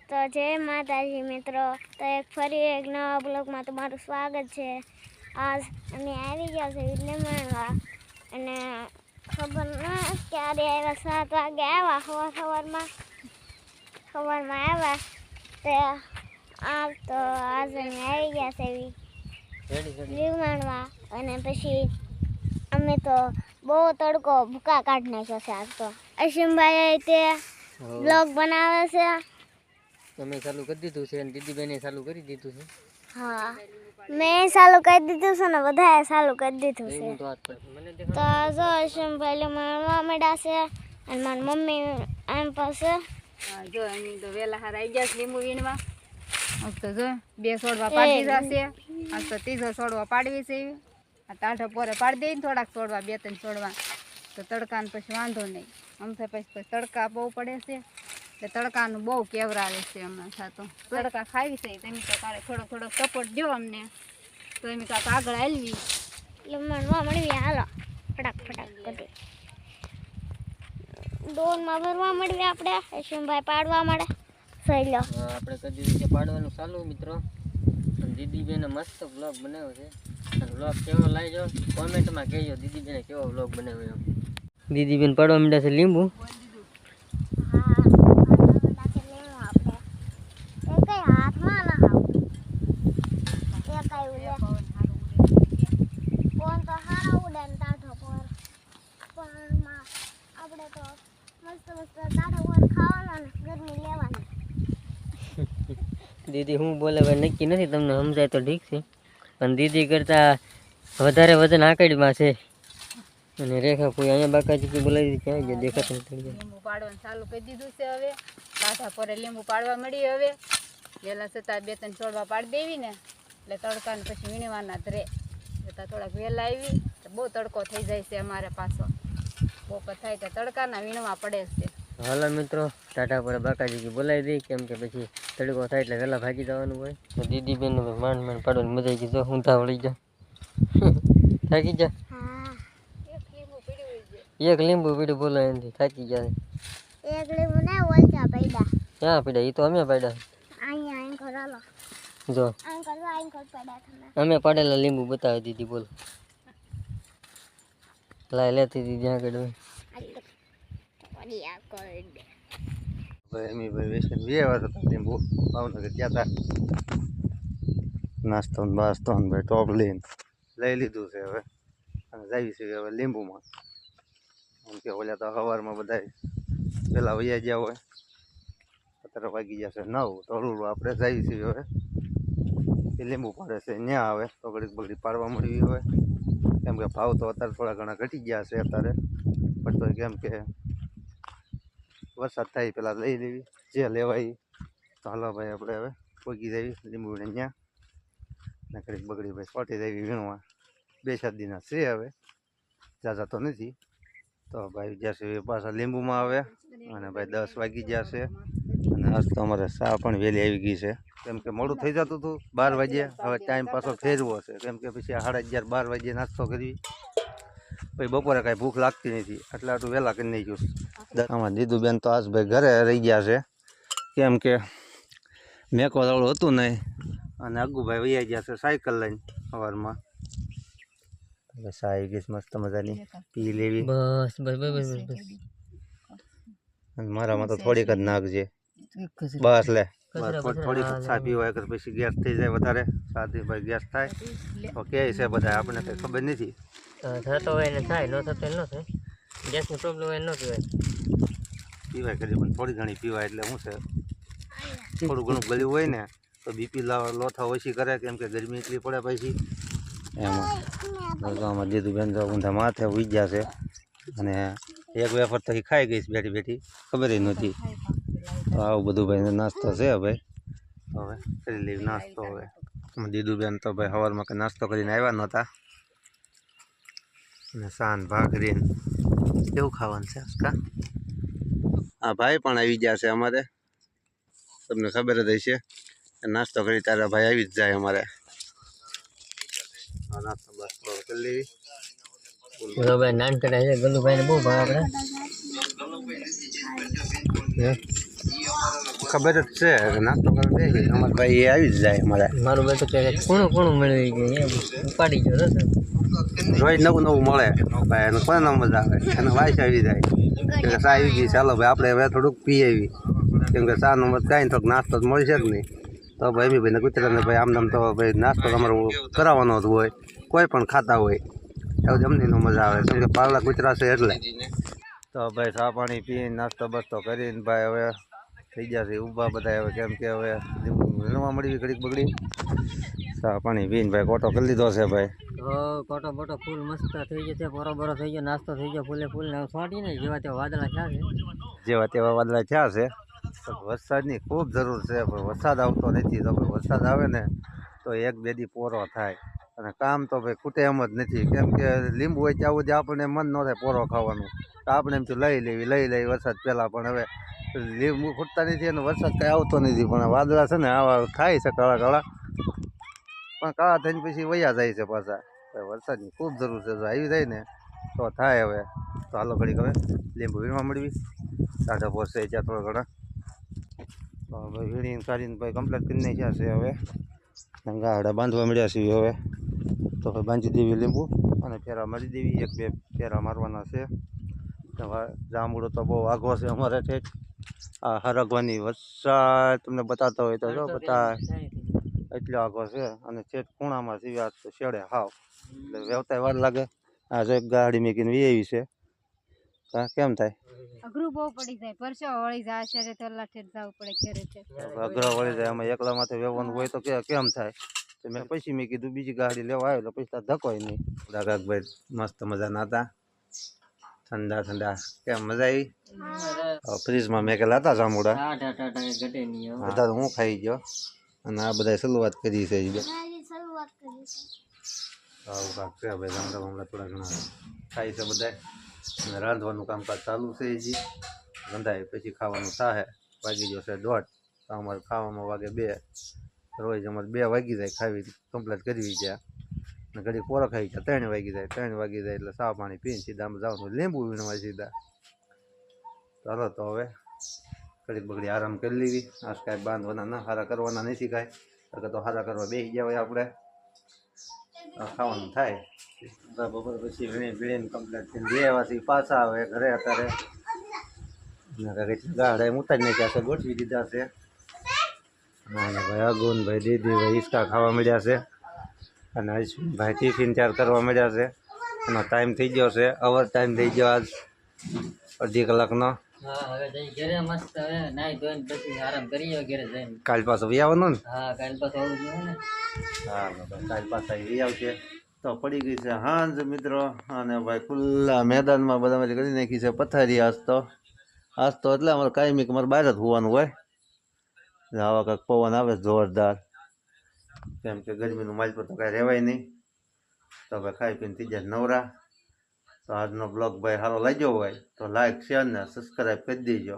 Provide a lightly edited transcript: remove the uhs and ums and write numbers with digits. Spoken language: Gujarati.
તો જય માતાજી મિત્રો, તો એક ફરી એક નવા બ્લોગમાં તમારું સ્વાગત છે। આજ અમે આવી ગયા છે એટલે મળવા અને ખબર ના ક્યારે આવ્યા 7 વાગે આવ્યા સવારમાં આવ્યા તે આ તો આજે અમે આવી ગયા છે લીમણવા અને પછી અમે તો બહુ તડકો ભૂકા કાઢી નાખ્યો છે। આજ તો અસીમભાઈ તે બ્લોગ બનાવે છે। તમે ચાલુ કરી દીધું છે અને દીદીબેને ચાલુ કરી દીધું છે। હા, મેં ચાલુ કરી દીધું છે ને બધાએ ચાલુ કરી દીધું છે। તો જો અસીમભાઈ મળવા મળ્યા છે અને મારી મમ્મી આમ પાસે જો અમે તો વેલા હાર આવી ગયા લીંબુ વીણવા। તો જો 2 છોડવા પાડી દીધા છે, આ તો 3 છોડવા પાડવી છે। આ ટાઢો પોરે પાડી દઈને થોડાક છોડવા 2-3 છોડવા તો તડકાને પછી વાંધો નહીં। આમ તો પછી તડકા બહુ પડે છે એટલે તડકાનું બહુ કેવરાવે છે હમણાં થતો તડકા ખાવી છે। તમે તો તારે થોડોક સપોર્ટ દો અમને તો એમ કાંક આગળ હાલવી એટલે મળવા મળવી। હાલો ફટાક કરી ડોનમાં ભરવા મળવી આપણે અસીમભાઈ પાડવા મળે સહી લો। આપણે કરી દીધું છે પાડવાનું ચાલુ મિત્રો। અને દીદીબેને મસ્ત વ્લોગ બનાવ્યો છે અને વ્લોગ કેવો લાગ્યો કોમેન્ટમાં કહેજો દીદીબેને કેવો વ્લોગ બનાવ્યો। દીદીબેન પાડવા માંડ્યા છે લીંબુ। દીદી હું બોલે ભાઈ નક્કી નથી, તમને સમજાય તો ઠીક છે પણ દીદી કરતા વધારે વજન આકડીમાં છે। અને રેખા કોઈ અહીંયા બાકાજી બોલાવી દીધી ક્યાં ગયા દેખાતું નથી। લીંબુ પાડવાનું ચાલુ કરી દીધું છે। હવે કાંઠા પર લીંબુ પાડવા મળી। હવે વહેલા છતાં 2-3 છોડવા પાડી દેવી ને એટલે તડકાને પછી વીણવાના જ રહે। છતાં થોડાક વહેલા આવી તો બહુ તડકો થઈ જાય છે અમારે પાછો બપોર થાય કે તડકાના વીણવા પડે છે। હાલો મિત્રો ટાટા પર બાકાજી બોલાવી દઈ કેમ કે પછી તડકો થાય એટલે વહેલા ભાગી જવાનું હોય। દીદી બેન માંડ પાડવાની મજા આવી ગઈ। જો હું તા વળી જા થાકી જા। એક લીંબુ પીડ્યું બોલો એનાથી થાકી ગયા। એક લીંબુ ના ઓલચા પડ્યા ક્યાં પડ્યા? એ તો અમે પાડ્યા અહીંયા કરાલો જો અહીં પડ્યા તમે અમે પાડેલા લીંબુ બતાવી દીધી બોલ લાય લેતી હતી ત્યાં આગળ ભાઈ અમી ભાઈ વેસન વ્યવહાર હતા લીંબુ ભાવનગર ગયા હતા નાસ્તો ને બાસ્તો ને ભાઈ ટોપ લઈને લઈ લીધું છે હવે અને જાય છે હવે લીંબુમાં। આમ કે ઓલા તો સવારમાં બધા પેલા વૈયા ગયા હોય 17 વાગી જશે 9 તો હળવું આપણે જાય છે હવે એ લીંબુ પાડે છે ત્યાં આવે તો બગડી પાડવા મળી હવે કેમ કે ભાવ તો અત્યારે થોડા ઘણા ઘટી ગયા છે અત્યારે પણ તો કેમ કે વરસાદ થાય પેલા લઈ લેવી જે લેવાય તો હાલો ભાઈ આપણે હવે પોગી જઈએ લીંબુને ત્યાં ને બગડી ભાઈ સોટી દેવી વીણવા 2-7 દિના છે હવે ઝાઝા તો નથી તો ભાઈ જશે પાછા લીંબુમાં આવે અને ભાઈ 10 વાગી જશે અને આજ તો અમારે ચા પણ વહેલી આવી ગઈ છે કેમ કે મોડું થઈ જતું હતું 12 વાગ્યે હવે ટાઈમ પાછો ફેરવો છે કેમ કે પછી 11:30-12 વાગ્યે નાસ્તો કરી પછી બપોરે કાંઈ ભૂખ લાગતી નથી એટલે આટલું વહેલા કરી નાખ્યું। આમાં દીદુબેન તો આજ ભાઈ ઘરે રહી ગયા છે કેમ કે મેકો દવડું હતું નહીં અને અગ્ગુભાઈ વૈયા ગયા છે સાયકલ લઈને સવારમાં સાઈ ગઈ મસ્ત મજાની પી લેવી બસ અને મારામાં તો થોડીક જ નાખજે બસ લે થોડીક ચા પીવાય કર પછી ગેસ થઈ જાય વધારે સાથી ભાઈ ગેસ થાય તો કે છે બધા આપણે કંઈ ખબર નથી થતો હોય ને થાય ન થતો ન થાય ગેસની પ્રોબ્લેમ હોય ન પીવાય કરી પણ થોડી ઘણી પીવાય એટલે શું છે થોડું ઘણું ગળ્યું હોય ને તો બીપી લોથા ઓછી કરે કેમ કે ગરમી એટલી પડે પછી એમાં આમાં દીધું બેન તો ઊંધા માથે ઉઈ ગયા છે અને એક વેફર તો એ ખાઈ ગઈ બેઠી બેઠી ખબર નહોતી તો આવું બધું ભાઈ નાસ્તો છે ભાઈ હવે કરી લેવી નાસ્તો હવે દીદુબેન તો ભાઈ સવારમાં કંઈ નાસ્તો કરીને આવ્યા નહોતા અને સાંજ ભાખરીને કેવું ખાવાનું છે કા હા ભાઈ પણ આવી ગયા છે અમારે તમને ખબર જ હશે નાસ્તો કરી ત્યારે ભાઈ આવી જ જાય અમારે નાસ્તો બાસ્તો કરી લેવી ગલુભાઈ નાનકડા છે ગલુભાઈને બહુ ભાવ આપણે ખબર જ છે કે નાસ્તો કરવા બેસી અમારા ભાઈ એ આવી જ જાય અમારે મારું બેટું કે કોણું મેળવી ગયું ઉપાડી ગયો રોજ નવું મળે ભાઈ એને કોને મજા આવે એને વાઈસ આવી જાય કેમ કે ચા આવી ગઈ ચાલો ભાઈ આપણે હવે થોડુંક પી આવી કેમ કે ચાનો મત કાંઈ થોડોક નાસ્તો તો મળશે જ નહીં તો ભાઈ એમી ભાઈને કુતરાને ભાઈ આમ તો ભાઈ નાસ્તો તમારો કરાવવાનો જ હોય કોઈ પણ ખાતા હોય એવું જમણીનો મજા આવે કેમ કે પાવલા કૂતરા છે એટલે તો ભાઈ ચા પાણી પીને નાસ્તો બસ્તો કરીને ભાઈ હવે થઈ ગયા છે ઊભા બધા હવે કેમ કે હવે વીણવા મળી ઘડીક બગડી ચા પાણી પીને ભાઈ કોટો કરી લીધો છે ભાઈ કોટો બોટો ફૂલ મસ્ત થઈ ગયો છે બરોબર થઈ ગયો નાસ્તો થઈ ગયો ફૂલે ફૂલ ને છોટી ને જેવા તેવા વાદળા થયા છે જેવા તેવા વાદળા થયા છે તો વરસાદની ખૂબ જરૂર છે પણ વરસાદ આવતો નથી તો ભાઈ વરસાદ આવે ને તો 1-2 દી પોરો થાય અને કામ તો ભાઈ ખૂટે એમ જ નથી કેમ કે લીંબુ હોય ત્યાં સુધી આપણને મન ન થાય પોરો ખાવાનું તો આપણે એમ તો લઈ લેવી વરસાદ પહેલાં પણ હવે લીંબુ ખૂટતા નથી અને વરસાદ કાંઈ આવતો નથી પણ વાદળા છે ને આવા થાય છે કાળા કાળા પણ કાળા થઈને પછી વયા જાય છે પાછા વરસાદની ખૂબ જરૂર છે જો આવી જાય ને તો થાય હવે તો હાલો ઘડીક હવે લીંબુ વીણવા મળવી ટાઢા પોસે ત્યાં થોડા ઘણા તો ભાઈ વીણીને કાઢીને ભાઈ કમ્પ્લીટ કરી નાખ્યા છે હવે ગાડા બાંધવા મળ્યા છીએ હવે તો ભાઈ બાંધી દેવી લીંબુ અને ફેરા મારી દેવી 1-2 ફેરા મારવાના છે જાંબુડો તો બહુ આઘો છે અમારે ઠેઠ આ હરગવાની વરસાદ તમને બતાતો હોય તો જો બતા એટલો આઘો છે અને છેઠ ખૂણામાં સીવ્યા તો શેડે હાવ એટલે વ્યવતાય વાર લાગે આ જો એક ગાડી મેકીને વી છે હા કેમ થાય અઘરું બહુ પડી જાય પરસો વળી જાય છે તો લાઠે જવું પડે ઘરે છે અઘરો વળી જાય આમાં એકલા માથે વેવાનું હોય તો કેમ થાય તો મેં પછી મેં કીધું બીજી ગાડી લેવા આવ્યો એટલે પછી ધકોય નહીં ભાઈ મસ્ત મજાના હતા ઠંડા કેમ મજા આવી ફ્રીજમાં મેકેલા હતા જાંબુડા બધા હું ખાઈ ગયો અને આ બધા શરૂઆત કરી છે આવું કાંક છે ભાઈ હમણાં થોડા ઘણા ખાય છે બધા અને રાંધવાનું કામકાજ ચાલુ છે હજી રંધાય પછી ખાવાનું થાય વાગી જશે 1:30 તો અમારે ખાવામાં વાગે 2 રોજ અમારે 2 વાગી જાય ખાવી કમ્પ્લીટ કરવી ગયા અને ઘડી પોરો ખાઈ ગયા 3 વાગી જાય 3 વાગી જાય એટલે ચા પાણી પીને સીધા આમ જવાનું લીંબુ વીણવા સીધા ચાલો તો હવે ઘડીક બગડી આરામ કરી લેવી આજ કાંઈ બાંધવાના ના હારા કરવાના નથી કાંઈ અગર તો હારા કરવા બેસી ગયા હોય આપણે ખાવાનું થાય બપોર પછી વીણીને કમ્પ્લીટ થઈને 2 વાગી પાછા આવે ઘરે અત્યારે ગાડા ઉતારી નાખ્યા છે ગોઠવી દીધા છે અને ભાઈ અગુન ભાઈ દીદી ભાઈ હિંચકા ખાવા મળ્યા છે અને ભાઈ ટિફિન તૈયાર કરવા મળ્યા છે એનો ટાઈમ થઈ ગયો છે ટાઈમ થઈ ગયો આજ 1.5 કલાકનો કાલ પાછો વી આવવાનું ને હા કાલ પાછા વી આવશે તો પડી ગઈ છે હાંજ મિત્રો અને ભાઈ ખુલ્લા મેદાનમાં બધામાંથી કરી નાખી છે પથારી આજ તો એટલે અમારે કાયમી અમારે બહાર જ હોવાનું હોય આવા કંઈક પવન આવે જોરદાર કેમ કે ગરમીનું માલ પર તો કાંઈ રહેવાય નહીં તો ભાઈ ખાઈ પીને થઈ જાય નવરા તો આજનો બ્લોગ ભાઈ સારો લાગ્યો હોય તો લાઈક શેર ને સબસ્ક્રાઈબ કરી દેજો